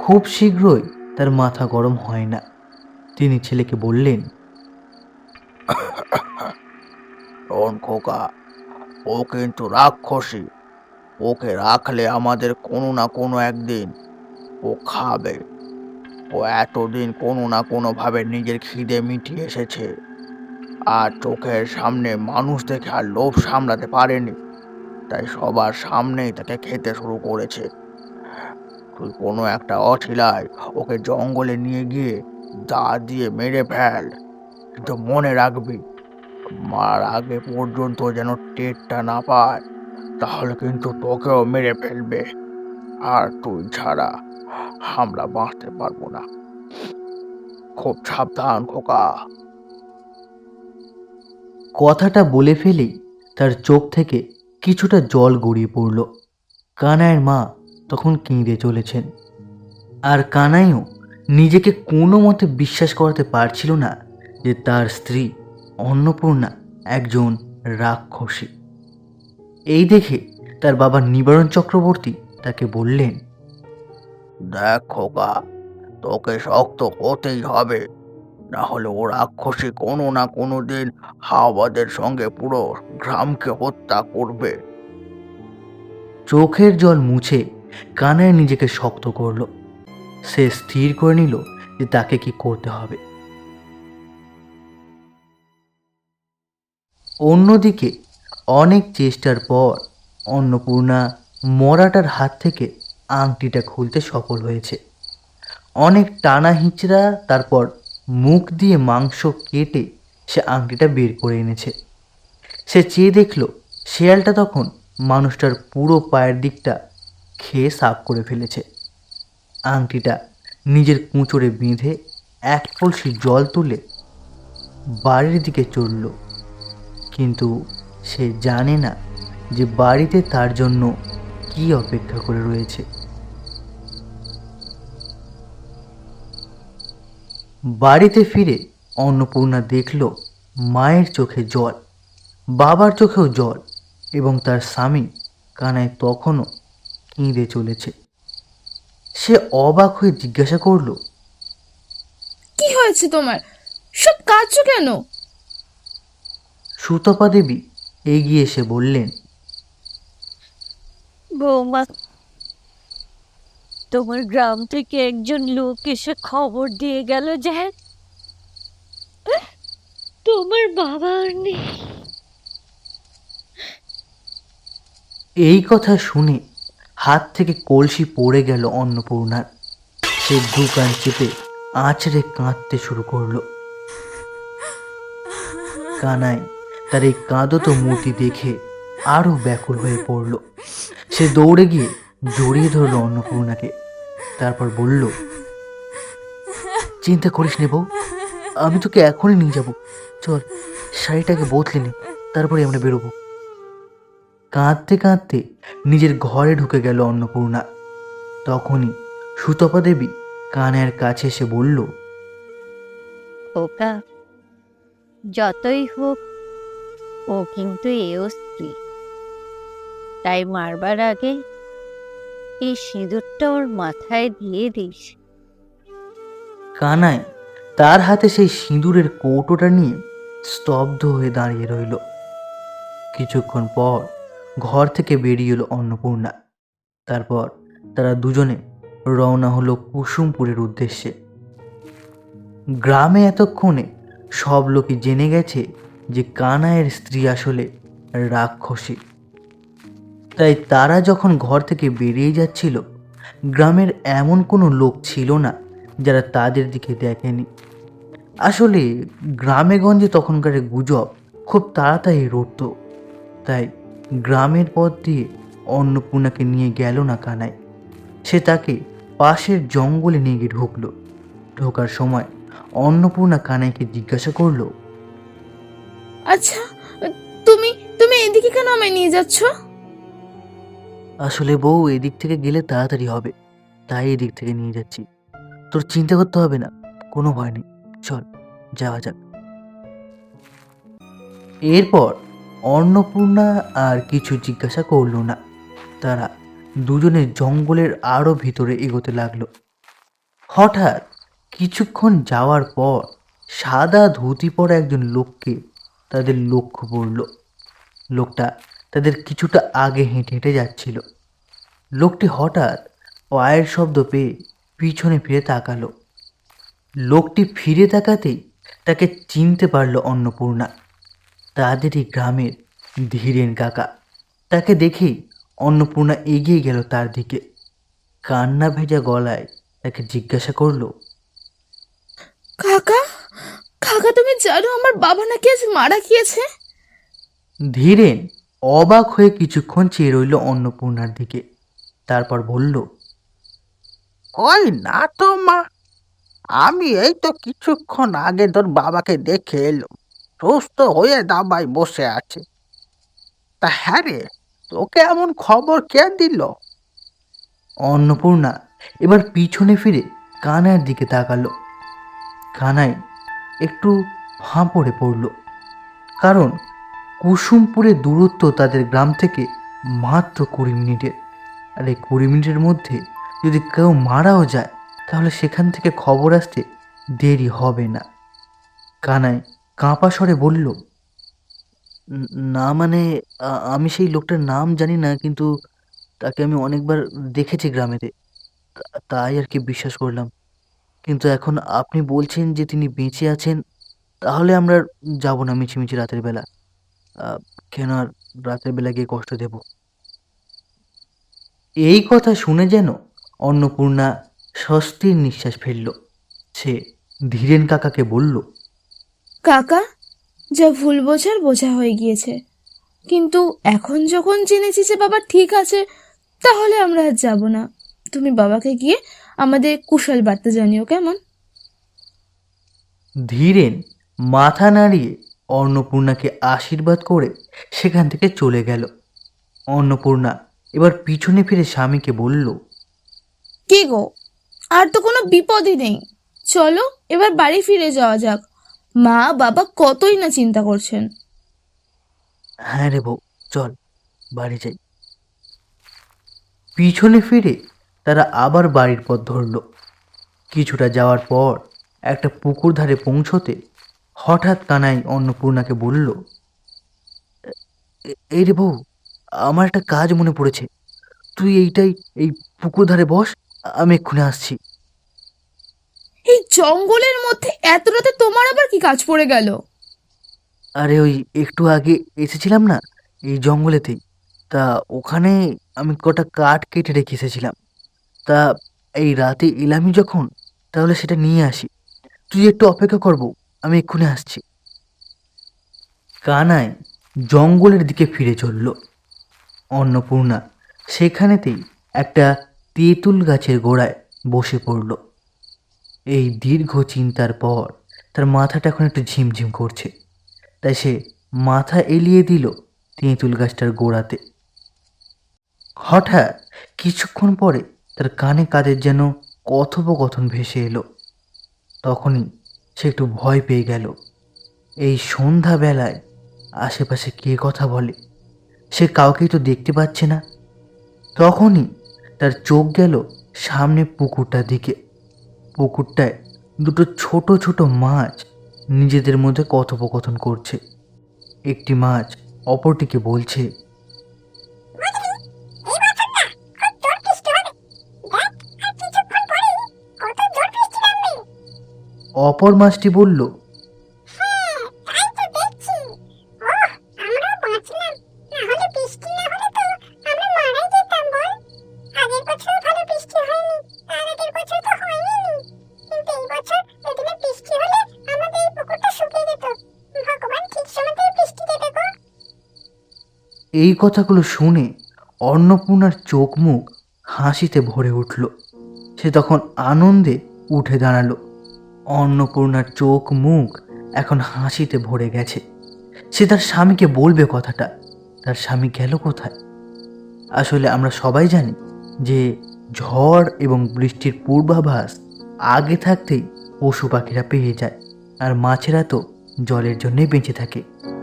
খুব শীঘ্রই তার মাথা গরম হয় না। তিনি ছেলেকে বললেন, শোন খোকা, ও কিন্তু রাক্ষসী। ওকে রাখলে আমাদের কোনো না কোনো একদিন ও খাবে। ও এতদিন কোনো না কোনোভাবে নিজের খিদে মিটিয়ে এসেছে, আর চোখের সামনে মানুষ দেখে আর লোভ সামলাতে পারেনি, তাই সবার সামনেই তাকে খেতে শুরু করেছে। তুই কোনো একটা অছিলায় ওকে জঙ্গলে নিয়ে গিয়ে দা দিয়ে মেরে ফেল, কিন্তু মনে রাখবি, মার আগে পর্যন্ত যেন টেরটা না পায়, তাহলে কিন্তু তোকেও মেরে ফেলবে। আর তুই ছাড়া আমরা বাঁচতে পারবো না। খুব সাবধান খোকা। কথাটা বলে ফেলেই তার চোখ থেকে কিছুটা জল গড়িয়ে পড়ল। কানাইয়ের মা তখন কেঁদে চলেছেন, আর কানাইও নিজেকে কোনো মতে বিশ্বাস করাতে পারছিল না যে তার স্ত্রী অন্নপূর্ণা একজন রাক্ষসী। এই দেখে তার বাবা নিবারণ চক্রবর্তী তাকে বললেন, দেখ খোকা, তোকে শক্ত হতেই হবে, না হলে ও রাক্ষসী কোনো না কোনো দিন আমাদের সঙ্গে পুরো গ্রামকে হত্যা করবে। চোখের জল মুছে কানাই নিজেকে শক্ত করল। সে স্থির করে নিল যে তাকে কি করতে হবে। অন্যদিকে অনেক চেষ্টার পর অন্নপূর্ণা মরাটার হাত থেকে আংটিটা খুলতে সফল হয়েছে। অনেক টানা হিঁচড়া, তারপর মুখ দিয়ে মাংস কেটে সে আংটিটা বের করে এনেছে। সে চেয়ে দেখল শেয়ালটা তখন মানুষটার পুরো পায়ের দিকটা খেয়ে সাফ করে ফেলেছে। আংটিটা নিজের কুঁচড়ে বেঁধে এক কলসি জল তুলে বাড়ির দিকে চলল। কিন্তু সে জানে না যে বাড়িতে তার জন্য কি অপেক্ষা করে রয়েছে। বাড়িতে ফিরে অন্নপূর্ণা দেখল মায়ের চোখে জল, বাবার চোখেও জল, এবং তার স্বামী কানাই তখনও কেঁদে চলেছে। সে অবাক হয়ে জিজ্ঞাসা করল, কি হয়েছে তোমার? সব কাঁদছো কেন? সুতপা দেবী এগিয়ে এসে বললেন, বৌমা, তোমার গ্রাম থেকে একজন লোক এসে খবর দিয়ে গেল যে তোমার বাবা আর নেই। এই কথা শুনে হাত থেকে কলসি পড়ে গেল অন্নপূর্ণার। সে দু কান চেপে আঁচড়ে কাঁদতে শুরু করলো। কানাই তার এই কাঁদতো মূর্তি দেখে আরো ব্যাকুল হয়ে পড়ল। সে দৌড়ে গিয়ে জড়িয়ে ধরল অন্নপূর্ণাকে, তারপর বলল, চিন্তা করিস নে বউ, আমি তোকে এখনই নিয়ে যাব। চল, শাড়িটাকে বদলে নে, তারপরে আমরা বেরোবো। কাঁদতে কাঁদতে নিজের ঘরে ঢুকে গেল অন্নপূর্ণা। তখনই সুতপা দেবী কানের কাছে এসে বলল, খোকা, যতই হোক ও কিন্তু এও স্ত্রী, তাই মারবার আগে এই সিঁদুরটা ওর মাথায় দিয়ে দিস। কানাই তার হাতে সেই সিঁদুরের কৌটোটা নিয়ে স্তব্ধ হয়ে দাঁড়িয়ে রইল। কিছুক্ষণ পর ঘর থেকে বেরিয়ে এলো অন্নপূর্ণা। তারপর তারা দুজনে রওনা হলো কুসুমপুরের উদ্দেশ্যে। গ্রামে এতক্ষণে সব লোকই জেনে গেছে যে কানাইয়ের স্ত্রী আসলে রাক্ষসী। তাই তারা যখন ঘর থেকে বেরিয়ে যাচ্ছিল, গ্রামের এমন কোনো লোক ছিল না যারা তাদের দিকে দেখেনি। আসলে গ্রামে গঞ্জে তখনকার গুজব খুব তাড়াতাড়ি রটত, তাই গ্রামের পথ দিয়ে অন্নপূর্ণাকে নিয়ে গেল না কানাই। সে তাকে পাশের জঙ্গলে নিয়ে গিয়ে ঢুকলো। ঢোকার সময় অন্নপূর্ণা কানাইকে জিজ্ঞাসা করলো, আচ্ছা, তুমি তুমি এদিকে কেন আমায় নিয়ে যাচ্ছ? আসলে বউ, এদিক থেকে গেলে তাড়াতাড়ি হবে, তাই এদিক থেকে নিয়ে যাচ্ছি। তোর চিন্তা করতে হবে না, কোনো ভয় নেই, চল যাওয়া যাক। এরপর অন্নপূর্ণা আর কিছু জিজ্ঞাসা করলো না। তারা দুজনে জঙ্গলের আরো ভিতরে এগোতে লাগলো। হঠাৎ কিছুক্ষণ যাওয়ার পর সাদা ধুতি পরা একজন লোককে তাদের লক্ষ্য পড়ল। লোকটা তাদের কিছুটা আগে হেঁটে হেঁটে যাচ্ছিল। লোকটি হঠাৎ পায়ের শব্দ পেয়ে পিছনে ফিরে তাকালো। লোকটি ফিরে তাকাতেই তাকে চিনতে পারল অন্নপূর্ণা, তাদেরই গ্রামের ধীরেন কাকা। তাকে দেখেই অন্নপূর্ণা এগিয়ে গেল তার দিকে। কান্না ভেজা গলায় তাকে জিজ্ঞাসা করলো, কাকা, কাকা, তুমি জানো আমার বাবা নাকি আজ মারা গিয়েছে? ধীরেন অবাক হয়ে কিছুক্ষণ চেয়ে রইল অন্নপূর্ণার দিকে, তারপর বলল, ওই না তো মা, আমি এই তো কিছুক্ষণ আগে তোর বাবাকে দেখে এলাম, সুস্থ হয়ে দাবায় বসে আছে। তা হ্যাঁ রে, তোকে এমন খবর কে দিল? অন্নপূর্ণা এবার পিছনে ফিরে কানাইয়ের দিকে তাকালো। কানাই একটু ফাঁপড়ে পড়ল, কারণ কুসুমপুরের দূরত্ব তাদের গ্রাম থেকে মাত্র 20 মিনিটের। আর এই 20 মিনিটের মধ্যে যদি কেউ মারাও যায়, তাহলে সেখান থেকে খবর আসতে দেরি হবে না। কানাই কাঁপা স্বরে বলল, না মানে, আমি সেই লোকটার নাম জানি না, কিন্তু তাকে আমি অনেকবার দেখেছি গ্রামেতে, তাই আর কি বিশ্বাস করলাম। কিন্তু এখন আপনি বলছেন যে তিনি বেঁচে আছেন, তাহলে আমরা যাব না মিছিমিছি রাতের বেলা। কেন আর রাতের বেলা গিয়ে কষ্ট দেব? এই কথা শুনে যেন অন্নপূর্ণা স্বস্তির নিঃশ্বাস ফেলল। সে ধীরেন কাকাকে বলল, কাকা, যা ভুল বোঝার বোঝা হয়ে গিয়েছে, কিন্তু এখন যখন জেনেছি যে বাবা ঠিক আছে, তাহলে আমরা আর যাব না। তুমি বাবাকে গিয়ে আমাদের কুশল বার্তা জানিও, কেমন? ধীরেন মাথা নাড়িয়ে অন্নপূর্ণাকে আশীর্বাদ করে সেখান থেকে চলে গেল। অন্নপূর্ণা এবার পিছনে ফিরে স্বামীকে বলল, কি গো, আর তো কোনো বিপদই নেই, চলো এবার বাড়ি ফিরে যাওয়া যাক। মা বাবা কতই না চিন্তা করছেন। হ্যাঁ রে বউ, চল বাড়ি যাই। পিছনে ফিরে তারা আবার বাড়ির পথ ধরল। কিছুটা যাওয়ার পর একটা পুকুর ধারে পৌঁছতে হঠাৎ কানাই অন্নপূর্ণাকে বলল, এই রে বউ, আমার একটা কাজ মনে পড়েছে, তুই এই পুকুর ধারে বস, আমি এক্ষুনি আসছি। এই জঙ্গলের মধ্যে এত রাতে তোমার আবার কি কাজ পড়ে গেল? আরে ওই একটু আগে এসেছিলাম না এই জঙ্গলেতেই, তা ওখানে আমি কটা কাঠ কেটে রেখে এসেছিলাম, তা এই রাতে এলামি যখন, তাহলে সেটা নিয়ে আসি, তুই একটু অপেক্ষা করবো, আমি এক্ষুনি আসছি। কানাই জঙ্গলের দিকে ফিরে চলল। অন্নপূর্ণা সেখানেতেই একটা তেঁতুল গাছের গোড়ায় বসে পড়ল। এই দীর্ঘ চিন্তার পর তার মাথাটা এখন একটু ঝিমঝিম করছে, তাই সে মাথা এলিয়ে দিল তেঁতুল গাছটার গোড়াতে। হঠাৎ কিছুক্ষণ পরে তার কানে কাদের যেন কথোপকথন ভেসে এলো। তখনই সে একটু ভয় পেয়ে গেল। এই সন্ধ্যাবেলায় আশেপাশে কে কথা বলে, সে কাউকেই তো দেখতে পাচ্ছে না। তখনই তার চোখ গেল সামনে পুকুরটার দিকে। পুকুরটায় দুটো ছোট ছোট মাছ নিজেদের মধ্যে কথোপকথন করছে। একটি মাছ অপরটিকে বলছে, অপর মাছটি বলল, এই কথাগুলো শুনে অন্নপূর্ণার চোখ মুখ হাসিতে ভরে উঠল। সে তখন আনন্দে উঠে দাঁড়ালো। অন্নপূর্ণার চোখ মুখ এখন হাসিতে ভরে গেছে। সে তার স্বামীকে বলবে কথাটা, তার স্বামী গেল কোথায়? আসলে আমরা সবাই জানি যে ঝড় এবং বৃষ্টির পূর্বাভাস আগে থাকতেই পশু পাখিরা পেয়ে যায়, আর মাছেরা তো জলের জন্যই বেঁচে থাকে।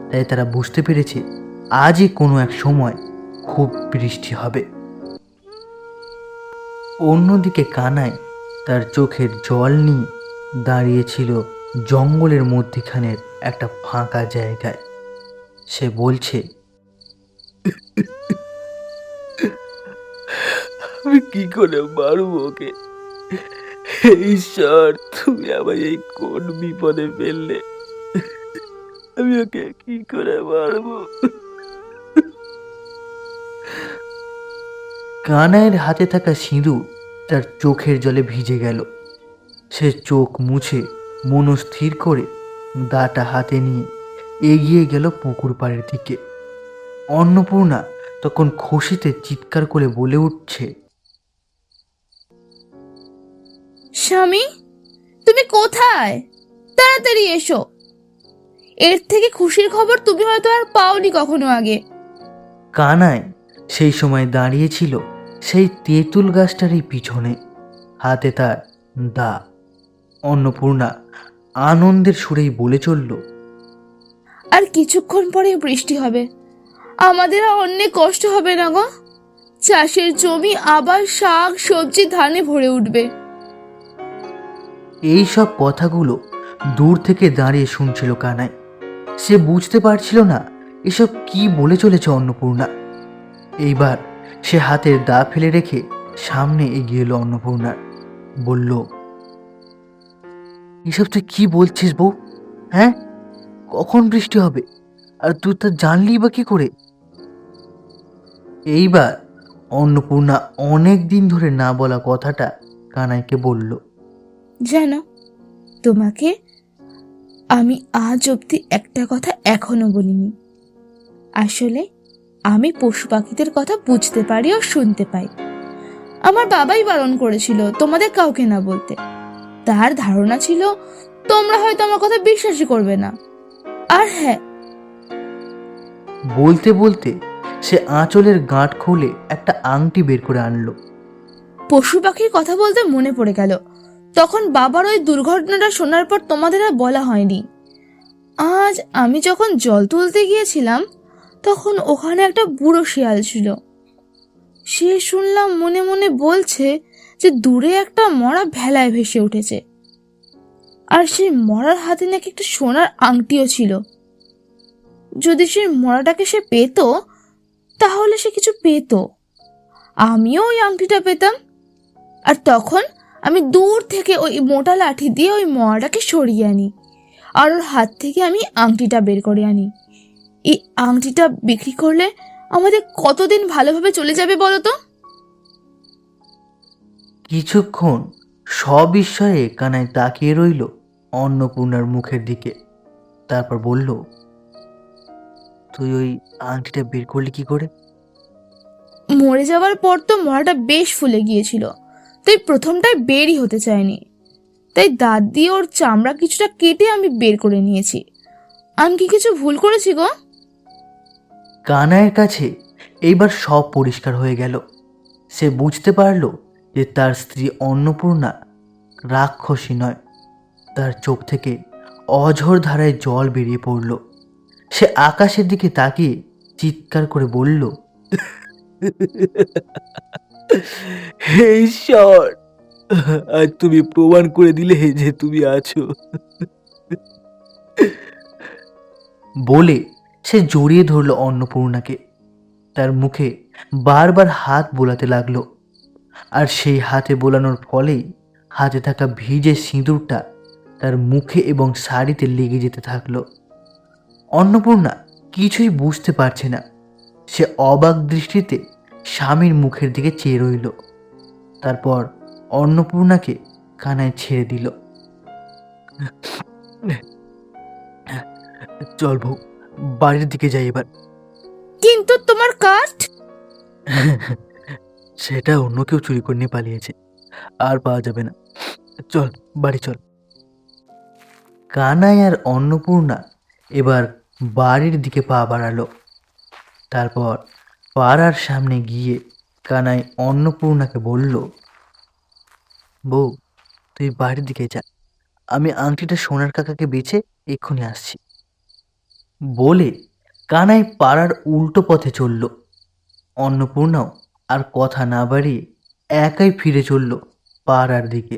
তাই তারা বুঝতে পেরেছে আজই কোনো এক সময় খুব বৃষ্টি হবে। অন্যদিকে কানাই তার চোখের জল নিয়ে দাঁড়িয়েছিল জঙ্গলের মধ্যখানের একটা ফাঁকা জায়গায়। সে বলছে, আমি কি করে মারব ওকে? ঈশ্বর, তুমি আমায় এই কোন বিপদে ফেললে? আমি ওকে কি করে মারবো? কানাইয়ের হাতে থাকা সিঁদুর তার চোখের জলে ভিজে গেল। সে চোখ মুছে মনস্থির করে দাটা হাতে নিয়ে এগিয়ে গেল পুকুর পাড়ের দিকে। অন্নপূর্ণা তখন খুশিতে চিৎকার করে বলে উঠছে, স্বামী, তুমি কোথায়? তাড়াতাড়ি এসো। এর থেকে খুশির খবর তুমি হয়তো আর পাওনি কখনো আগে। কানাই সেই সময় দাঁড়িয়েছিল সেই তেঁতুল গাছটারই পিছনে, হাতে তার দা। অন্নপূর্ণা আনন্দের সুরেই বলে চলল, আর কিছুক্ষণ পরে বৃষ্টি হবে, আমাদের আর অনেক কষ্ট হবে না গো। চাষের জমি আবার শাক সবজি ধানে ভরে উঠবে। এই সব কথাগুলো দূর থেকে দাঁড়িয়ে শুনছিল কানাই। সে বুঝতে পারছিল না এসব কি বলে চলেছে অন্নপূর্ণা। এইবার সে হাতের দা ফেলে রেখে সামনে এগিয়ে এলো অন্নপূর্ণার, বলল, এসব তুই কি বলছিস বউ? হ্যাঁ, কখন বৃষ্টি হবে? আর তুই তা জানলি বা কি করে? এইবার অন্নপূর্ণা অনেক দিন ধরে না বলা কথাটা কানাইকে বলল, জানো, তোমাকে আমি আজ অব্দি একটা কথা এখনো বলিনি। আসলে আমি পশু পাখিদের কথা বুঝতে পারি ও শুনতে পাই। আমার বাবাই বারণ করেছিল তোমাদের কাউকে না বলতে। তার ধারণা ছিল তোমরা হয়তো আমার কথা বিশ্বাসই করবে না। আর হ্যাঁ, বলতে বলতে সে আঁচলের গাঁট খুলে একটা আংটি বের করে আনলো। পশু পাখির কথা বলতে মনে পড়ে গেল, তখন বাবার ওই দুর্ঘটনাটা শোনার পর তোমাদের আর বলা হয়নি। আজ আমি যখন জল তুলতে গিয়েছিলাম তখন ওখানে একটা বুড়ো শিয়াল ছিল। সে শুনলাম মনে মনে বলছে যে দূরে একটা মরা ভেলায় ভেসে উঠেছে, আর সেই মরার হাতে নাকি একটা সোনার আংটিও ছিল। যদি সেই মরাটাকে সে পেত তাহলে সে কিছু পেত। আমিও ওই আংটিটা পেতাম, আর তখন আমি দূর থেকে ওই মোটা লাঠি দিয়ে ওই মরাটাকে সরিয়ে আনি, আর ওর হাত থেকে আমি আংটিটা বের করে আনি। এই আংটিটা বিক্রি করলে আমাদের কতদিন ভালোভাবে চলে যাবে বলো তো? কিছুক্ষণ সবিস্ময়ে কানাই তাকিয়ে রইল অন্নপূর্ণার মুখের দিকে। তারপর বলল, তুই ওই আংটিটা বের করলি কি করে? মরে যাওয়ার পর তো মরাটা বেশ ফুলে গিয়েছিল, তাই প্রথমটায় বেরই হতে চায়নি। তাই দাঁত দিয়ে ওর চামড়া কিছুটা কেটে আমি বের করে নিয়েছি। আমি কি কিছু ভুল করেছি গো? কানাইয়ের কাছে এইবার সব পরিষ্কার হয়ে গেল। সে বুঝতে পারল যে তার স্ত্রী অন্নপূর্ণা রাক্ষসী নয়। তার চোখ থেকে অঝোর ধারায় জল বেরিয়ে পড়ল। সে আকাশের দিকে তাকিয়ে চিৎকার করে বলল, হে ঈশ্বর, আজ তুমি প্রমাণ করে দিলে যে তুমি আছো। বলে সে জড়িয়ে ধরল অন্নপূর্ণাকে। তার মুখে বারবার হাত বোলাতে লাগলো, আর সেই হাতে বোলানোর ফলেই হাতে থাকা ভিজে সিঁদুরটা তার মুখে এবং শাড়িতে লেগে যেতে থাকলো। অন্নপূর্ণা কিছুই বুঝতে পারছে না। সে অবাক দৃষ্টিতে স্বামীর মুখের দিকে চেয়ে রইল। তারপর অন্নপূর্ণাকে কানায় ছেড়ে দিল। চল বউ, বাড়ির দিকে যাই এবার। কিন্তু তোমার কাঠ? সেটা অন্য কেউ চুরি করে নিয়ে পালিয়েছে, আর পাওয়া যাবে না। চল বাড়ি চল। কানাই আর অন্নপূর্ণা এবার বাড়ির দিকে পা বাড়ালো। তারপর পাড়ার সামনে গিয়ে কানাই অন্নপূর্ণাকে বলল, বউ, তুই বাড়ির দিকে যা, আমি আংটিটা সোনার কাকাকে বেচে এক্ষুনি আসছি। বলে কানাই পাড়ার উল্টো পথে চলল। অন্নপূর্ণাও আর কথা না বাড়িয়ে একাই ফিরে চলল পাড়ার দিকে।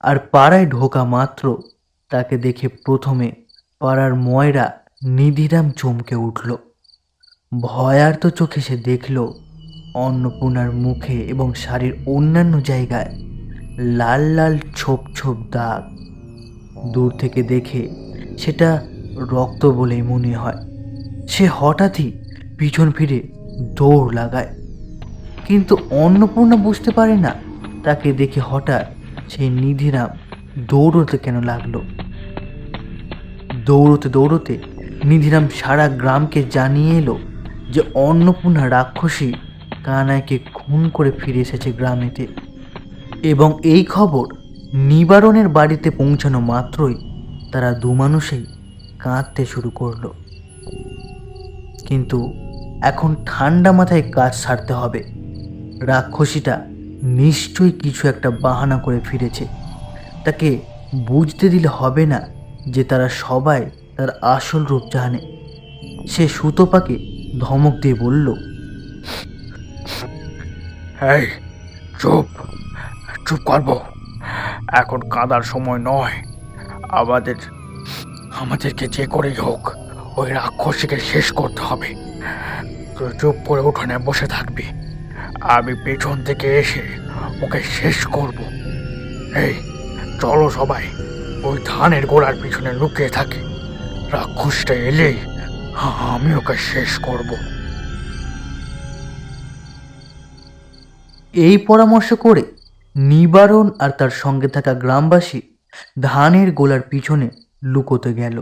আর পাড়ায় ঢোকা মাত্র তাকে দেখে প্রথমে পাড়ার ময়রা নিধিরাম চমকে উঠল। ভয়ার্ত চোখে সে দেখল অন্নপূর্ণার মুখে এবং শাড়ির অন্যান্য জায়গায় লাল লাল ছোপ ছোপ দাগ। দূর থেকে দেখে সেটা রক্ত বলেই মনে হয়। সে হঠাৎই পিছন ফিরে দৌড় লাগায়, কিন্তু অন্নপূর্ণা বুঝতে পারে না তাকে দেখে হঠাৎ সেই নিধিরাম দৌড়তে কেন লাগলো। দৌড়তে দৌড়তে নিধিরাম সারা গ্রামকে জানিয়ে এলো যে অন্নপূর্ণা রাক্ষসী কানাইকে খুন করে ফিরে এসেছে গ্রামেতে। এবং এই খবর নিবারণের বাড়িতে পৌঁছানো মাত্রই তারা দু মানুষেই কাঁদতে শুরু করলো। কিন্তু এখন ঠান্ডা মাথায় কাজ সারতে হবে। রাক্ষসীটা নিশ্চয়ই কিছু একটা বাহানা করে ফিরেছে। তাকে বুঝতে দিলে হবে না যে তারা সবাই তার আসল রূপ জানে। সে সুতপাকে ধমক দিয়ে বলল, এই চুপ, চুপ করবো। এখন কাঁদার সময় নয়। আমাদেরকে যে করেই হোক ওই রাক্ষসীকে শেষ করতে হবে। তুই চুপ করে উঠোনে বসে থাকবি, আমি পেছন থেকে এসে ওকে শেষ করব। এই চলো সবাই ওই ধানের গোড়ার পিছনে লুকিয়ে থাকি। রাক্ষসটা এলেই আমি ওকে শেষ করব। এই পরামর্শ করে নিবারণ আর তার সঙ্গে থাকা গ্রামবাসী ধানের গোলার পিছনে লুকোতে গেল।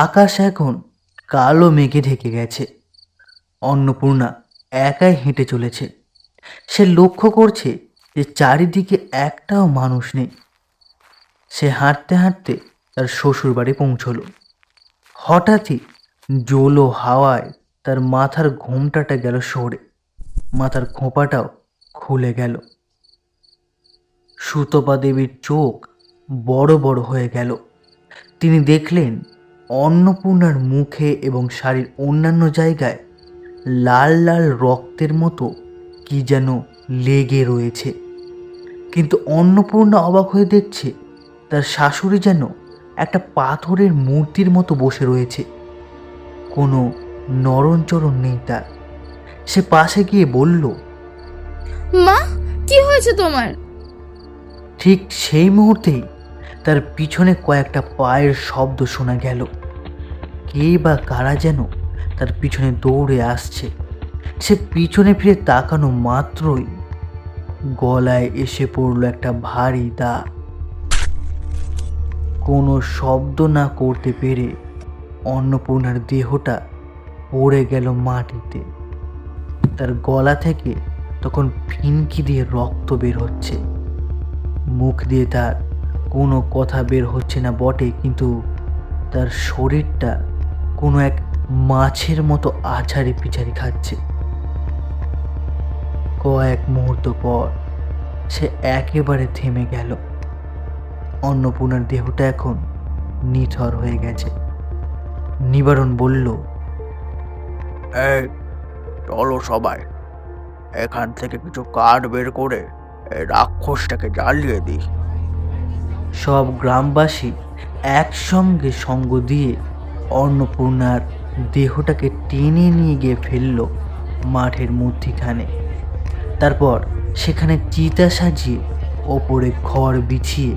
আকাশ এখন কালো মেঘে ঢেকে গেছে। অন্নপূর্ণা একাই হেঁটে চলেছে। সে লক্ষ্য করছে যে চারিদিকে একটাও মানুষ নেই। সে হাঁটতে হাঁটতে তার শ্বশুর বাড়ি পৌঁছলো। হঠাৎই জোলো হাওয়ায় তার মাথার ঘোমটাটা গেল সরে, মাথার খোঁপাটাও খুলে গেল। সুতপা দেবীর চোখ বড় বড় হয়ে গেল। তিনি দেখলেন অন্নপূর্ণার মুখে এবং শাড়ির অন্যান্য জায়গায় লাল লাল রক্তের মতো কি যেন লেগে রয়েছে। কিন্তু অন্নপূর্ণা অবাক হয়ে দেখছে তার শাশুড়ি যেন একটা পাথরের মূর্তির মতো বসে রয়েছে, কোনো নরণচরণ নেই তার। সে পাশে গিয়ে বলল, মা, কি হয়েছে তোমার? ঠিক সেই মুহূর্তেই তার পিছনে কয়েকটা পায়ের শব্দ শোনা গেল। কে বা কারা যেন তার পিছনে দৌড়ে আসছে। সে পিছনে ফিরে তাকানো মাত্রই গলায় এসে পড়ল একটা ভারী দা। কোনো শব্দ না করতে পেরে অন্নপূর্ণার দেহটা পড়ে গেল মাটিতে। তার গলা থেকে তখন ফিনকি দিয়ে রক্ত বের হচ্ছে। মুখ দিয়ে তার কোনো কথা বের হচ্ছে না বটে, কিন্তু তার শরীরটা কোনো এক মাছের মতো আছাড়ি পিছাড়ি খাচ্ছে। কয়েক মুহূর্ত পর সে একেবারে থেমে গেল। অন্নপূর্ণার দেহটা এখন নিথর হয়ে গেছে। নিবারণ বলল, এই চলো সবাই, এখান থেকে কিছু কাঠ বের করে এই রাক্ষসটাকে জ্বালিয়ে দিই। সব গ্রামবাসী একসঙ্গে সঙ্গ দিয়ে অন্নপূর্ণার দেহটাকে টেনে নিয়ে গিয়ে ফেলল মাঠের মধ্যিখানে। তারপর সেখানে চিতা সাজিয়ে ওপরে খড় বিছিয়ে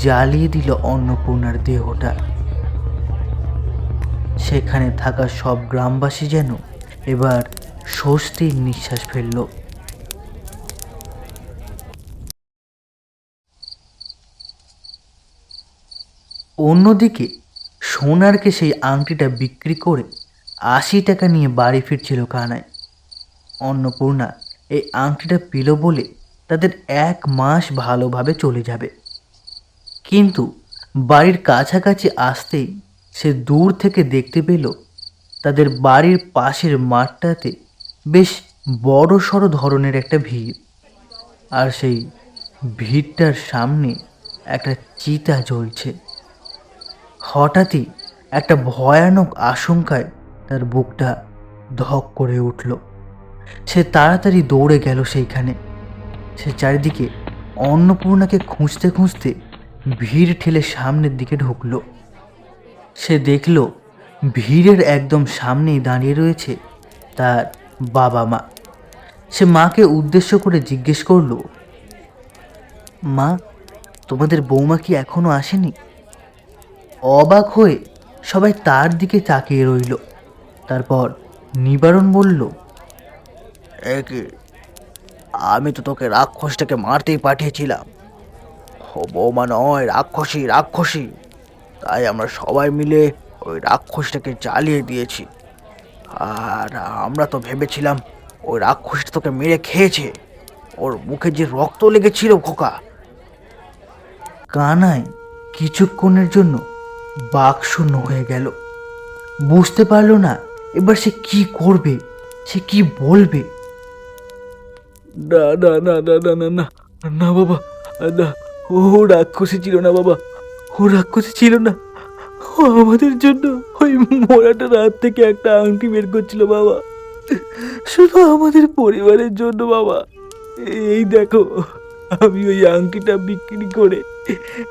জ্বালিয়ে দিল অন্নপূর্ণার দেহটা। সেখানে থাকা সব গ্রামবাসী যেন এবার স্বস্তির নিঃশ্বাস ফেলল। অন্যদিকে সোনারকে সেই আংটিটা বিক্রি করে 80 টাকা নিয়ে বাড়ি ফিরছিল কানাই। অন্নপূর্ণা এই আংটিটা পেল বলে তাদের 1 মাস ভালোভাবে চলে যাবে। কিন্তু বাড়ির কাছাকাছি আসতেই সে দূর থেকে দেখতে পেল তাদের বাড়ির পাশের মাঠটাতে বেশ বড় সড়ো ধরনের একটা ভিড়। আর সেই ভিড়টার সামনে একটা চিতা জ্বলছে। হঠাৎই একটা ভয়ানক আশঙ্কায় তার বুকটা ধক করে উঠল। সে তাড়াতাড়ি দৌড়ে গেল সেইখানে। সে চারিদিকে অন্নপূর্ণাকে খুঁজতে খুঁজতে ভিড় ঠেলে সামনের দিকে ঢুকলো। সে দেখল ভিড়ের একদম সামনেই দাঁড়িয়ে রয়েছে তার বাবা মা। সে মাকে উদ্দেশ্য করে জিজ্ঞেস করল, মা, তোমাদের বৌমা কি এখনো আসেনি? অবাক হয়ে সবাই তার দিকে তাকিয়ে রইল। তারপর নিবারণ বলল, এ কি, আমি তো তোকে রাক্ষসটাকে মারতেই পাঠিয়েছিলাম। ও বৌমা নয়, রাক্ষসী রাক্ষসী। তাই আমরা সবাই মিলে ওই রাক্ষসটাকে জ্বালিয়ে দিয়েছি। আর আমরা তো ভেবেছিলাম ওই রাক্ষসটা তোকে মেরে খেয়েছে। ওর মুখে যে রক্ত লেগেছিল খোকা। কানাই কিছুক্ষণের জন্য বাকশূন্য হয়ে গেল। বুঝতে পারল না এবার সে কি করবে, সে কি বলবে। না না না না না না না না বাবা, না, ও রাক্ষসী ছিল না বাবা, ও রাক্ষসী ছিল না। ও আমাদের জন্য ওই মোড়াটা রাত থেকে একটা আংটি বের করছিল বাবা, শুধু আমাদের পরিবারের জন্য বাবা। এই দেখো, আমি ওই আংটিটা বিক্রি করে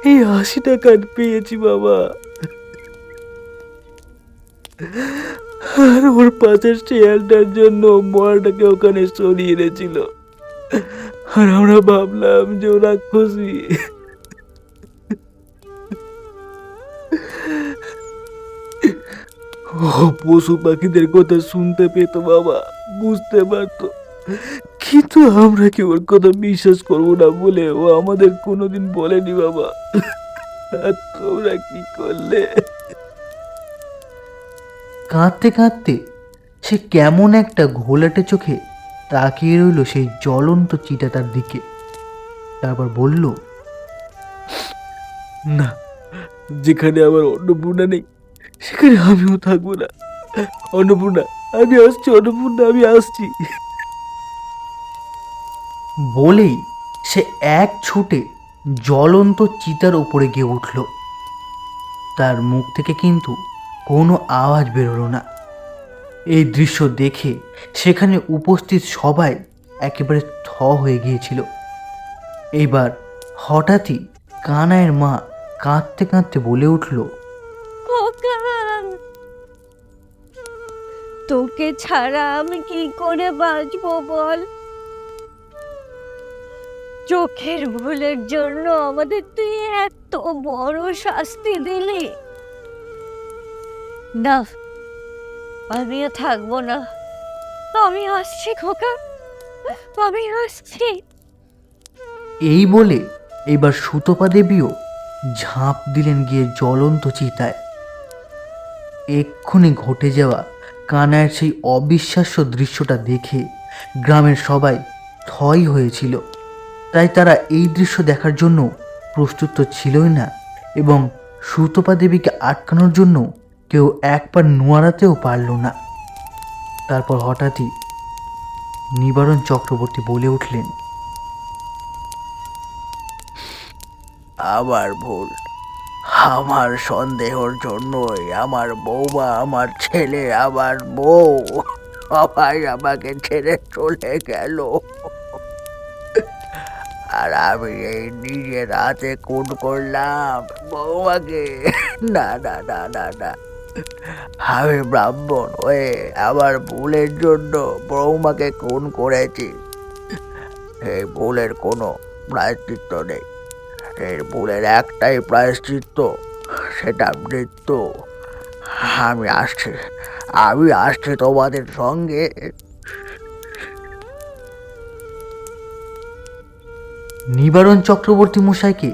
এই 80 টাকা পেয়েছি বাবা। আর ওর পাশের শেয়ালটার জন্য মোড়াটাকে ওখানে সরিয়ে এনেছিল। আর আমরা ভাবলাম যে ও রাক্ষসী। ও পশু পাখিদের কথা শুনতে পেত বাবা, বুঝতে পারতো। কিন্তু আমরা কি ওর কথা বিশ্বাস করবো না বলে ও আমাদের কোনোদিন বলেনি বাবা। আর তোমরা কি করলে? কাঁদতে কাঁদতে সে কেমন একটা ঘোলাটে চোখে তাকিয়ে রইল সেই জ্বলন্ত চিতাটার দিকে। তারপর বলল, না, যেখানে আমার অন্নপূর্ণা নেই সেখানে আমিও থাকবো না। অন্নপূর্ণা, আমি আসছি, অন্নপূর্ণা, আমি আসছি। বলেই সে এক ছুটে জ্বলন্ত চিতার উপরে গিয়ে উঠল। তার মুখ থেকে কিন্তু কোনো আওয়াজ বেরোলো না। এই দৃশ্য দেখে সেখানে উপস্থিত সবাই একেবারে থ হয়ে গিয়েছিল। এইবার হঠাৎই কানাইয়ের মা কাঁদতে কাঁদতে বলে উঠল, খোকা, তোকে ছাড়া আমি কি করে বাঁচবো বল? চোখের ভুলের জন্য আমাদের তুই এত বড় শাস্তি দিলি। না, আমিও থাকবো না। আমি আসছি খোকা, আমি আসছি। এই বলে এবার সুতপা দেবীও ঝাঁপ দিলেন গিয়ে জ্বলন্ত চিতায়। এক্ষুনি ঘটে যাওয়া কানাইয়ের সেই অবিশ্বাস্য দৃশ্যটা দেখে গ্রামের সবাই থই হয়েছিল। তাই তারা এই দৃশ্য দেখার জন্য প্রস্তুত তো ছিলই না, এবং সুতপা দেবীকে আটকানোর জন্য কেউ একবার নোয়ারাতেও পারল না। তারপর হঠাৎই নিবারণ চক্রবর্তী বলে উঠলেন, আমার ভুল, আমার সন্দেহর জন্যই আমার বৌমা, আমার ছেলে, আমার বউ সবাই আমাকে ছেড়ে চলে গেল। আর আমি এই নিজের হাতে খুন করলাম বৌমাকে। না না না না না, আমি ব্রাহ্মণ হয়ে আমার ভুলের জন্য বৌমাকে খুন করেছি। এই ভুলের কোনো প্রায়শ্চিত্ত নেই। এর ভুলের একটাই প্রায়শ্চিত্ত, সেটা মৃত্যু। আমি আসছি তোমাদের সঙ্গে। নিবারণ চক্রবর্তী মশাইকে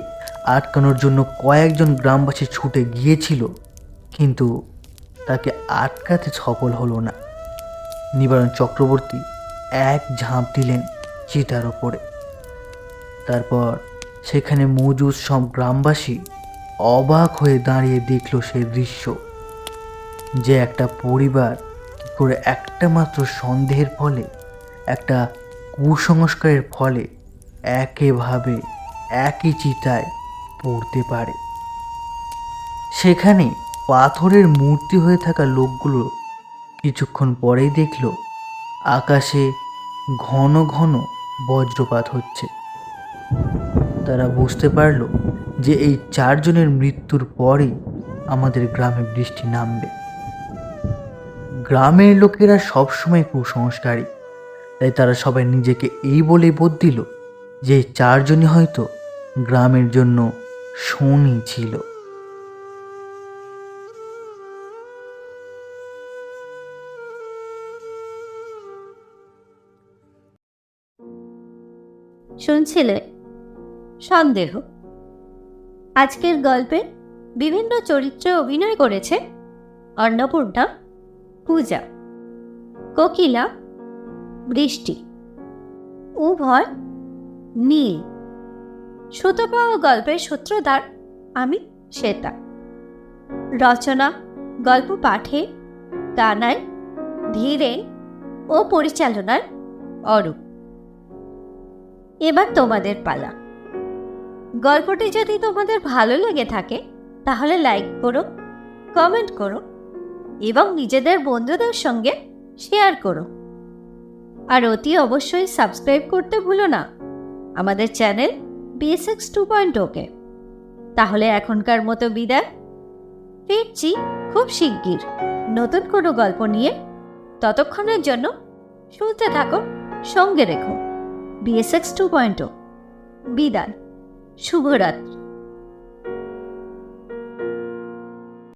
আটকানোর জন্য কয়েকজন গ্রামবাসী ছুটে গিয়েছিল, কিন্তু তাকে আটকাতে সফল হলো না। নিবারণ চক্রবর্তী এক ঝাঁপ দিলেন চিতার ওপরে। তারপর সেখানে মজুদ সব গ্রামবাসী অবাক হয়ে দাঁড়িয়ে দেখল সেই দৃশ্য, যে একটা পরিবার কী করে একটা মাত্র সন্দেহের ফলে, একটা কুসংস্কারের ফলে একইভাবে একই চিতায় পড়তে পারে। সেখানে পাথরের মূর্তি হয়ে থাকা লোকগুলো কিছুক্ষণ পরেই দেখল আকাশে ঘন ঘন বজ্রপাত হচ্ছে। তারা বুঝতে পারল যে এই 4 জনের মৃত্যুর পরেই আমাদের গ্রামে বৃষ্টি নামবে। গ্রামের লোকেরা সবসময় কুসংস্কারী, তাই তারা সবাই নিজেকে এই বলেই বোধ দিল যে 4 জনই হয়তো গ্রামের জন্য শনি ছিল। শুনছিলে সন্দেহ। আজকের গল্পে বিভিন্ন চরিত্রে অভিনয় করেছে অন্নপূর্ণা, পূজা, কোকিলা, বৃষ্টি, উভয় নীল। সুতপা ও গল্পের সূত্রধার আমি শ্বেতা। রচনা, গল্প পাঠে কানাই, ধীরেন ও পরিচালনায় অরূপ। এবার তোমাদের পালা। গল্পটি যদি তোমাদের ভালো লেগে থাকে তাহলে লাইক করো, কমেন্ট করো এবং নিজেদের বন্ধুদের সঙ্গে শেয়ার করো। আর অতি অবশ্যই সাবস্ক্রাইব করতে ভুলো না আমাদের চ্যানেল BSX 2.0-কে। তাহলে এখনকার মতো বিদায়। ফিরছি খুব শিগগির নতুন কোনো গল্প নিয়ে। ততক্ষণের জন্য শুনতে থাকো, সঙ্গে রেখো BSX 2.0। বিদায়, শুভরাত্রি।